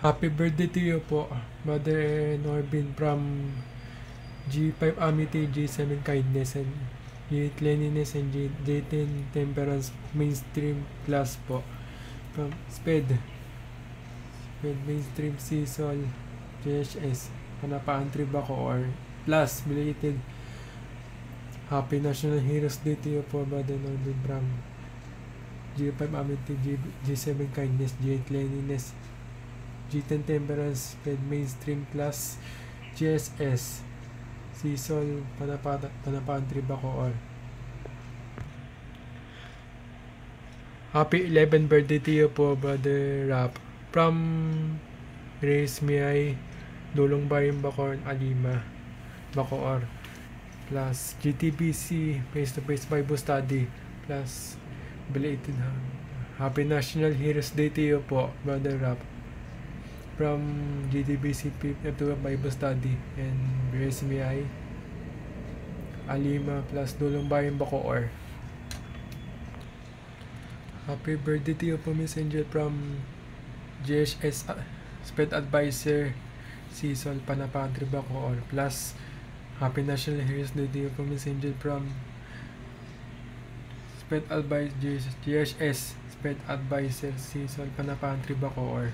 Happy birthday to you po, Mother Norbin from G5 Amity, G7 Kindness, and G8 Cleanliness, and J10 Temperance Mainstream Plus po. From Sped Mainstream Seasol JSS Panapaan Tribaco or Plus belated Happy National Heroes Day to you po, Mother Norbin from G5 Amity, G7 Kindness, G8 Cleanliness, G10 Temperance, Sped Mainstream Plus, GSS Seasol Panapaan Tribaco or Happy 11th birthday to you po, Brother Rap from Grace Miay Dulong Bayan Bacoor, Alima Bacoor plus GTBC Face to Face Bible Study plus belated Happy National Heroes Day to you po, Brother Rap from GTBC F2 Bible Study and Grace Miay Alima plus Dulong Bayan Bacoor. Happy birthday to you po, Miss Angel from JSS Sped Advisor Season Panapaan Tribaco plus Happy National Heroes Day to you po, Miss Angel from Sped Advisor JSS Sped Advisor Season Panapaan Tribaco